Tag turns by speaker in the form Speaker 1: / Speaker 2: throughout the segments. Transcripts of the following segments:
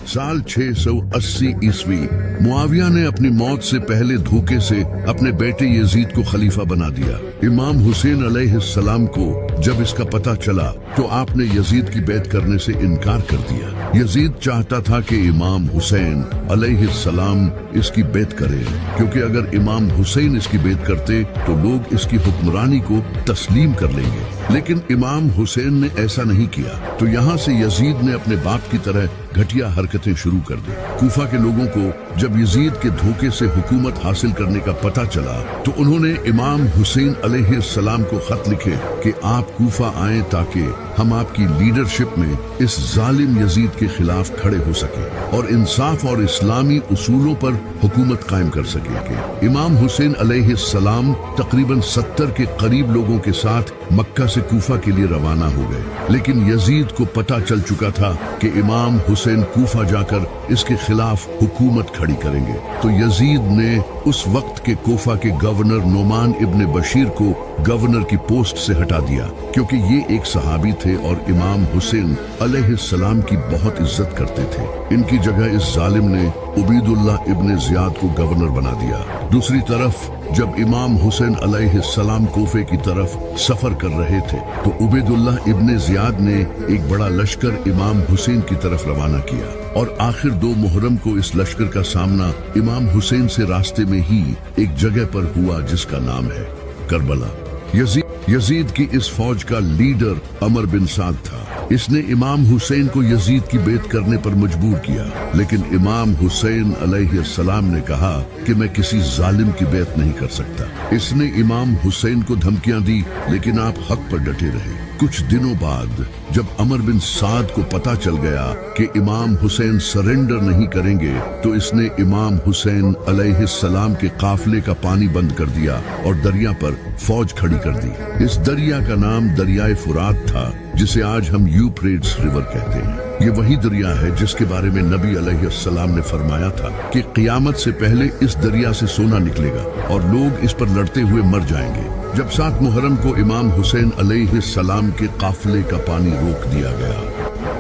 Speaker 1: साल 680 ईस्वी मुआविया ने अपनी मौत से पहले धोखे से अपने बेटे यजीद को खलीफा बना दिया। इमाम हुसैन अलैहिस्सलाम को जब इसका पता चला तो आपने यजीद की बैत करने से इनकार कर दिया। यजीद चाहता था कि इमाम हुसैन अलैहिस्सलाम इसकी बैत करें, क्योंकि अगर इमाम हुसैन इसकी बैत करते तो लोग इसकी हुक्मरानी को तस्लीम कर लेंगे। लेकिन इमाम हुसैन ने ऐसा नहीं किया, तो यहाँ से यजीद ने अपने बाप की तरह घटिया हरकतें शुरू कर दी। कूफा के लोगों को जब यजीद के धोखे से हुकूमत हासिल करने का पता चला तो उन्होंने इमाम हुसैन अलैहिस्सलाम को खत लिखे कि आप कूफा आएं ताकि हम आपकी लीडरशिप में इस जालिम यजीद के खिलाफ खड़े हो सके और इंसाफ और इस्लामी उसूलों पर हुकूमत कायम कर सके। इमाम हुसैन अलैहिस्सलाम तकरीबन 70 के करीब लोगों के साथ मक्का से कूफा के लिए रवाना हो गए, लेकिन यजीद को पता चल चुका था कि इमाम हुसैन कूफा जाकर इसके खिलाफ हुकूमत खड़ी करेंगे। तो यजीद ने उस वक्त के कूफा के गवर्नर नोमान इब्ने बशीर को गवर्नर की पोस्ट से हटा दिया, क्योंकि ये एक सहाबी थे और इमाम हुसैन अलैहिस्सलाम की बहुत इज्जत करते थे। इनकी जगह इस जालिम ने उबैदुल्लाह इब्ने जियाद को गवर्नर बना दिया। दूसरी तरफ जब इमाम हुसैन अलैहिस्सलाम कूफे की तरफ सफर कर रहे थे तो उबैदुल्लाह इब्ने जियाद ने एक बड़ा लश्कर इमाम हुसैन की तरफ रवाना किया और आखिर 2 मुहर्रम को इस लश्कर का सामना इमाम हुसैन से रास्ते में ही एक जगह पर हुआ जिसका नाम है करबला। यजीद की इस फौज का लीडर अमर बिन साद था। इसने इमाम हुसैन को यजीद की बैत करने पर मजबूर किया, लेकिन इमाम हुसैन अलैहिस्सलाम ने कहा कि मैं किसी जालिम की बैत नहीं कर सकता। इसने इमाम हुसैन को धमकियां दी, लेकिन आप हक पर डटे रहे। कुछ दिनों बाद जब अमर बिन साद को पता चल गया कि इमाम हुसैन सरेंडर नहीं करेंगे तो इसने इमाम हुसैन अलैहिस्सलाम के काफिले का पानी बंद कर दिया और दरिया पर फौज खड़ी कर दी। इस दरिया का नाम दरियाए फुरात था, जिसे आज हम यूफ्रेट्स रिवर कहते हैं। ये वही दरिया है जिसके बारे में नबी अलैहिस्सलाम ने फरमाया था कि क़यामत से पहले इस दरिया से सोना निकलेगा और लोग इस पर लड़ते हुए मर जाएंगे। जब 7 मुहर्रम को इमाम हुसैन अलैहिस्सलाम के काफिले का पानी रोक दिया गया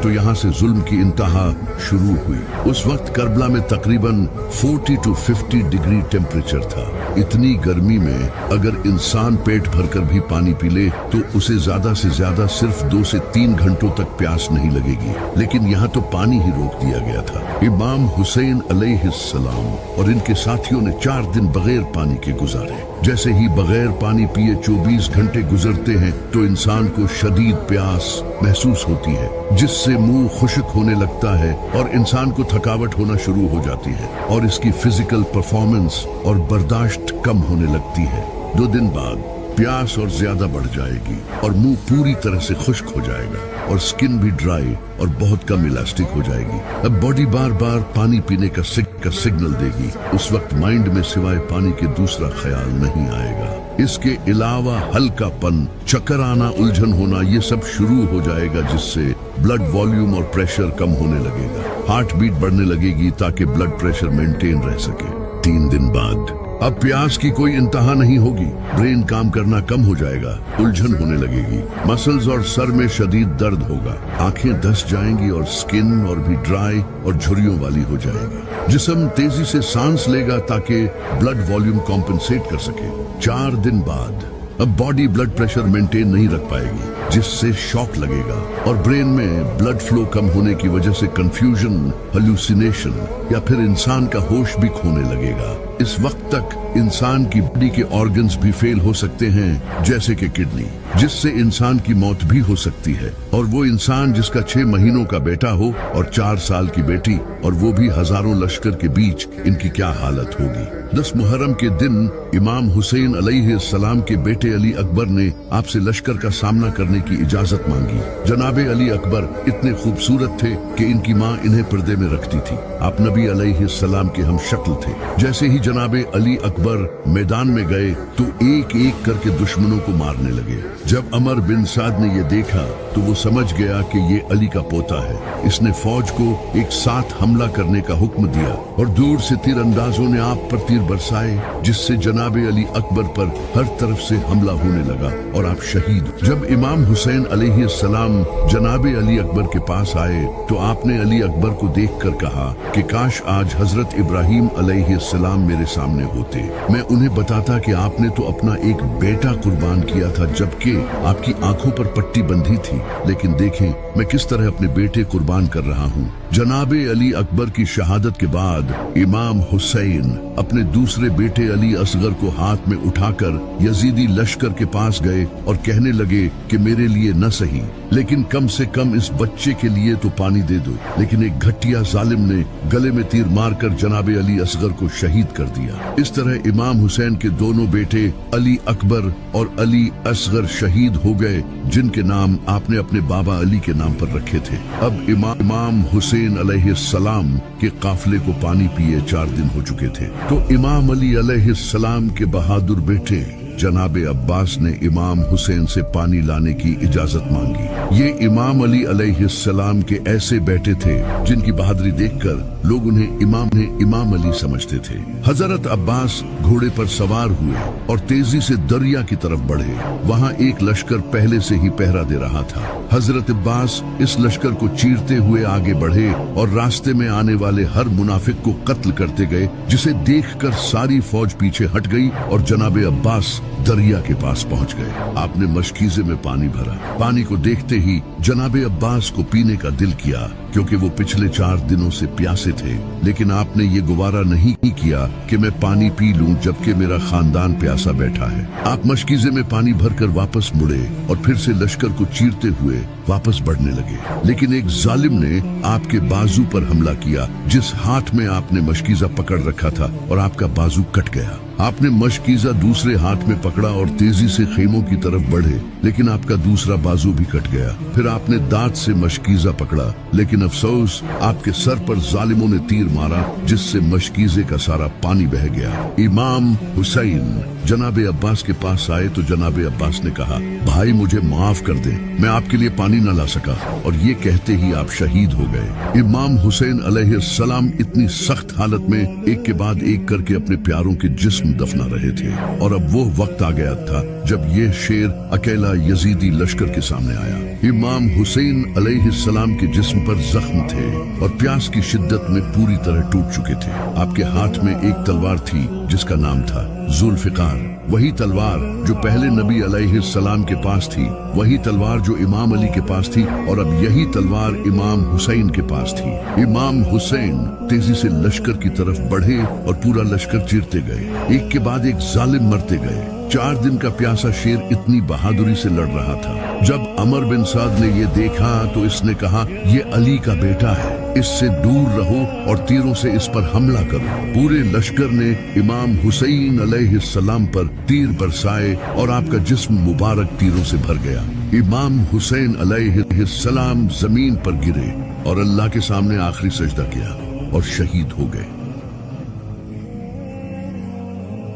Speaker 1: तो यहाँ से जुल्म की इंतहा शुरू हुई। उस वक्त करबला में तकरीबन 40 to 50 डिग्री टेम्परेचर था। इतनी गर्मी में अगर इंसान पेट भरकर भी पानी पी ले तो उसे ज्यादा से ज्यादा सिर्फ 2 से 3 घंटों तक प्यास नहीं लगेगी, लेकिन यहाँ तो पानी ही रोक दिया गया था। इमाम हुसैन अलैहिस्सलाम और इनके साथियों ने 4 दिन बगैर पानी के गुजारे। जैसे ही बगैर पानी पिए 24 घंटे गुजरते हैं तो इंसान को शदीद प्यास महसूस होती है, जिससे मुंह खुश्क होने लगता है और इंसान को थकावट होना शुरू हो जाती है और इसकी फिजिकल परफॉर्मेंस और बर्दाश्त कम होने लगती है। 2 दिन बाद प्यास और ज्यादा बढ़ जाएगी और मुंह पूरी तरह से खुश्क हो जाएगा और स्किन भी ड्राई और बहुत कम इलास्टिक हो जाएगी। अब बॉडी बार बार पानी पीने का सिग्नल देगी। उस वक्त माइंड में सिवाय पानी के दूसरा ख्याल नहीं आएगा। इसके अलावा हल्कापन, चक्कर आना, उलझन होना, ये सब शुरू हो जाएगा, जिससे ब्लड वॉल्यूम और प्रेशर कम होने लगेगा। हार्ट बीट बढ़ने लगेगी ताकि ब्लड प्रेशर मेंटेन रह सके। 3 दिन बाद अब प्यास की कोई इंतहा नहीं होगी। ब्रेन काम करना कम हो जाएगा, उलझन होने लगेगी, मसल्स और सर में शदीद दर्द होगा, आंखें धंस जाएंगी और स्किन और भी ड्राई और झुर्रियों वाली हो जाएगी। जिस्म तेजी से सांस लेगा ताकि ब्लड वॉल्यूम कॉम्पनसेट कर सके। 4 दिन बाद अब बॉडी ब्लड प्रेशर मेंटेन नहीं रख पाएगी, जिससे शॉक लगेगा और ब्रेन में ब्लड फ्लो कम होने की वजह से कंफ्यूजन, हेलुसिनेशन या फिर इंसान का होश भी खोने लगेगा। इस वक्त तक इंसान की बॉडी के ऑर्गन्स भी फेल हो सकते हैं, जैसे कि किडनी, जिससे इंसान की मौत भी हो सकती है। और वो इंसान जिसका 6 महीनों का बेटा हो और 4 साल की बेटी, और वो भी हजारों लश्कर के बीच, इनकी क्या हालत होगी। 10 मुहर्रम के दिन इमाम हुसैन अलैहिस्सलाम के बेटे अली अकबर ने आपसे लश्कर का सामना करने की इजाजत मांगी। जनाबे अली अकबर इतने खूबसूरत थे कि इनकी माँ इन्हें पर्दे में रखती थी। आप नबी अलैहिस्सलाम के हम शक्ल थे। जैसे ही जनाबे अली अकबर मैदान में गए तो एक एक करके दुश्मनों को मारने लगे। जब अमर बिन साद ने ये देखा तो वो समझ गया कि ये अली का पोता है। इसने फौज को एक साथ हमला करने का हुक्म दिया और दूर से तीरंदाजों ने आप पर तीर बरसाए, जिससे जनाबे अली अकबर पर हर तरफ से हमला होने लगा और आप शहीद। जब इमाम हुसैन अलैहिस्सलाम जनाब अली अकबर के पास आए तो आपने अली अकबर को देखकर कहा कि काश आज हजरत इब्राहिम अलैहिस्सलाम मेरे सामने होते, मैं उन्हें बताता कि आपने तो अपना एक बेटा कुर्बान किया था जबकि आपकी आंखों पर पट्टी बंधी थी, लेकिन देखें मैं किस तरह अपने बेटे कुर्बान कर रहा हूँ। जनाब अली अकबर की शहादत के बाद इमाम हुसैन अपने दूसरे बेटे अली असगर को हाथ में उठाकर यजीदी लश्कर के पास गए और कहने लगे कि मेरे लिए न सही लेकिन कम से कम इस बच्चे के लिए तो पानी दे दो। लेकिन एक घटिया जालिम ने गले में तीर मारकर जनाब अली असगर को शहीद कर दिया। इस तरह इमाम हुसैन के दोनों बेटे अली अकबर और अली असगर शहीद हो गए, जिनके नाम आपने अपने बाबा अली के नाम पर रखे थे। अब इमाम हुसैन अलैहिस्सलाम के काफिले को पानी पिए 4 दिन हो चुके थे, तो इमाम अली अलैहिस्सलाम के बहादुर बेटे जनाब अब्बास ने इमाम हुसैन से पानी लाने की इजाजत मांगी। ये इमाम अली अलैहिस्सलाम के ऐसे बेटे थे जिनकी बहादुरी देखकर लोग उन्हें इमाम अली समझते थे। हजरत अब्बास घोड़े पर सवार हुए और तेजी से दरिया की तरफ बढ़े। वहाँ एक लश्कर पहले से ही पहरा दे रहा था। हजरत अब्बास इस लश्कर को चीरते हुए आगे बढ़े और रास्ते में आने वाले हर मुनाफिक को कत्ल करते गए, जिसे देखकर सारी फौज पीछे हट गई और जनाब अब्बास दरिया के पास पहुंच गए। आपने मशकीजे में पानी भरा। पानी को देखते ही जनाब अब्बास को पीने का दिल किया, क्योंकि वो पिछले 4 दिनों से प्यासे थे। लेकिन आपने ये गुवारा नहीं किया कि मैं पानी पी लूं जबकि मेरा खानदान प्यासा बैठा है। आप मशकीजे में पानी भरकर वापस मुड़े और फिर से लश्कर को चीरते हुए वापस बढ़ने लगे। लेकिन एक जालिम ने आपके बाजू पर हमला किया, जिस हाथ में आपने मशकीजा पकड़ रखा था, और आपका बाजू कट गया। आपने मशकीजा दूसरे हाथ में पकड़ा और तेजी से खेमों की तरफ बढ़े, लेकिन आपका दूसरा बाजू भी कट गया। फिर आपने दांत से मशकीजा पकड़ा, लेकिन अफसोस आपके सर पर जालिमों ने तीर मारा, जिससे मशकीजे का सारा पानी बह गया। इमाम हुसैन जनाब अब्बास के पास आए तो जनाब अब्बास ने कहा, भाई मुझे माफ कर दे, मैं आपके लिए पानी न ला सका। और ये कहते ही आप शहीद हो गए। इमाम हुसैन अलैहिस्सलाम इतनी सख्त हालत में एक के बाद एक करके अपने प्यारों के जिस्म दफना रहे थे, और अब वो वक्त आ गया था जब ये शेर अकेला यजीदी लश्कर के सामने आया। इमाम हुसैन अलैहिस्सलाम के जिस्म पर जख्म थे और प्यास की शिद्दत में पूरी तरह टूट चुके थे। आपके हाथ में एक तलवार थी जिसका नाम था जुल्फिकार, वही तलवार जो पहले नबी अलैहिस्सलाम के पास थी, वही तलवार जो इमाम अली के पास थी, और अब यही तलवार इमाम हुसैन के पास थी। इमाम हुसैन तेजी से लश्कर की तरफ बढ़े और पूरा लश्कर चीरते गए। एक के बाद एक जालिम मरते गए। 4 दिन का प्यासा शेर इतनी बहादुरी से लड़ रहा था। जब अमर बिन साद ने ये देखा तो इसने कहा, ये अली का बेटा है, इससे दूर रहो और तीरों से इस पर हमला करो। पूरे लश्कर ने इमाम हुसैन अलैहिस्सलाम पर तीर बरसाए और आपका जिस्म मुबारक तीरों से भर गया। इमाम हुसैन अलैहिस्सलाम जमीन पर गिरे और अल्लाह के सामने आखिरी सजदा किया और शहीद हो गए।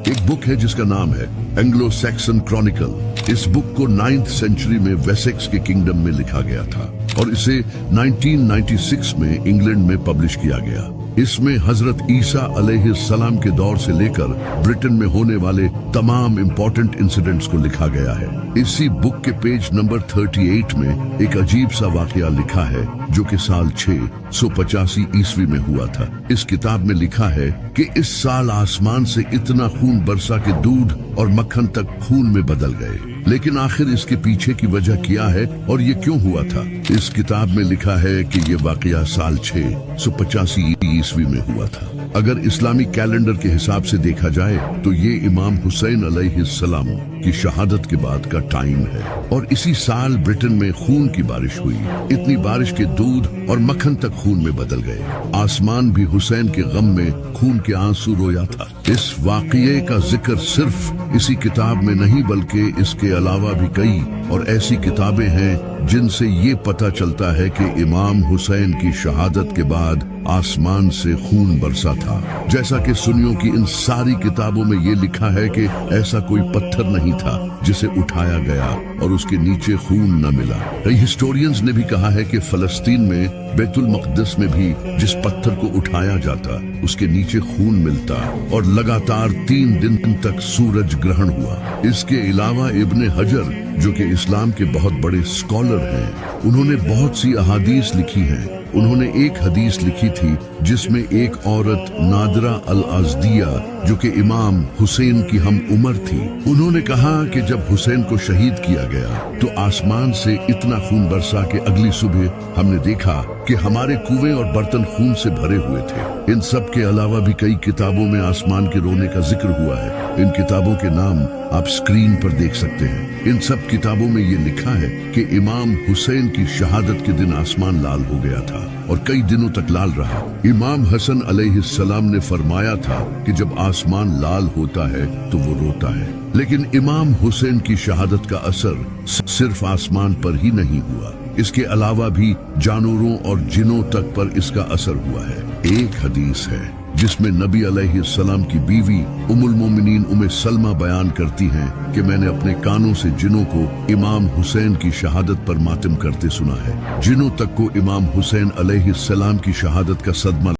Speaker 1: एक बुक है जिसका नाम है एंग्लो सैक्सन क्रॉनिकल। इस बुक को 9th सेंचुरी में वेसेक्स के किंगडम में लिखा गया था और इसे 1996 में इंग्लैंड में पब्लिश किया गया। इसमें हजरत ईसा अलैहिस्सलाम के दौर से लेकर ब्रिटेन में होने वाले तमाम इंपॉर्टेंट इंसिडेंट्स को लिखा गया है। इसी बुक के पेज नंबर 38 में एक अजीब सा वाकया लिखा है जो कि साल 685 ईस्वी में हुआ था। इस किताब में लिखा है कि इस साल आसमान से इतना खून बरसा कि दूध और मक्खन तक खून में बदल गए। लेकिन आखिर इसके पीछे की वजह क्या है और ये क्यों हुआ था? इस किताब में लिखा है कि ये वाकया साल 685 ईस्वी में हुआ था। अगर इस्लामी कैलेंडर के हिसाब से देखा जाए तो ये इमाम हुसैन अलैहिस्सलाम की शहादत के बाद का टाइम है, और इसी साल ब्रिटेन में खून की बारिश हुई। इतनी बारिश के दूध और मक्खन तक खून में बदल गए। आसमान भी हुसैन के गम में खून के आंसू रोया था। इस वाकये का जिक्र सिर्फ इसी किताब में नहीं बल्कि इसके अलावा भी कई और ऐसी किताबें हैं जिनसे ये पता चलता है कि इमाम हुसैन की शहादत के बाद आसमान से खून बरसा था। जैसा कि सुन्नियों की इन सारी किताबों में ये लिखा है कि ऐसा कोई पत्थर नहीं था जिसे उठाया गया और उसके नीचे खून न मिला। कई हिस्टोरियंस ने भी कहा है कि फलस्तीन में बैतुल मक़दिस में भी जिस पत्थर को उठाया जाता उसके नीचे खून मिलता और लगातार 3 दिन तक सूरज ग्रहण हुआ। इसके अलावा इब्ने हजर जो कि इस्लाम के बहुत बड़े स्कॉलर हैं, उन्होंने बहुत सी अहादीस लिखी हैं। उन्होंने एक हदीस लिखी थी जिसमें एक औरत नादरा अल-अज़दिया जो कि इमाम हुसैन की हम उम्र थी, उन्होंने कहा कि जब हुसैन को शहीद किया गया तो आसमान से इतना खून बरसा कि अगली सुबह हमने देखा कि हमारे कुएं और बर्तन खून से भरे हुए थे। इन सब के अलावा भी कई किताबों में आसमान के रोने का जिक्र हुआ है। इन किताबों के नाम आप स्क्रीन पर देख सकते हैं। इन सब किताबों में ये लिखा है कि इमाम हुसैन की शहादत के दिन आसमान लाल हो गया था और कई दिनों तक लाल रहा। इमाम हसन अलैहिस्सलाम ने फरमाया था कि जब आसमान लाल होता है तो वो रोता है, लेकिन इमाम हुसैन की शहादत का असर सिर्फ आसमान पर ही नहीं हुआ, इसके अलावा भी जानवरों और जिनों तक पर इसका असर हुआ है। एक हदीस है जिसमें नबी अलैहिस्सलाम की बीवी उम्मुल मोमिनीन उम्मे सलमा बयान करती हैं कि मैंने अपने कानों से जिनों को इमाम हुसैन की शहादत पर मातम करते सुना है। जिनों तक को इमाम हुसैन अलैहिस्सलाम की शहादत का सदमा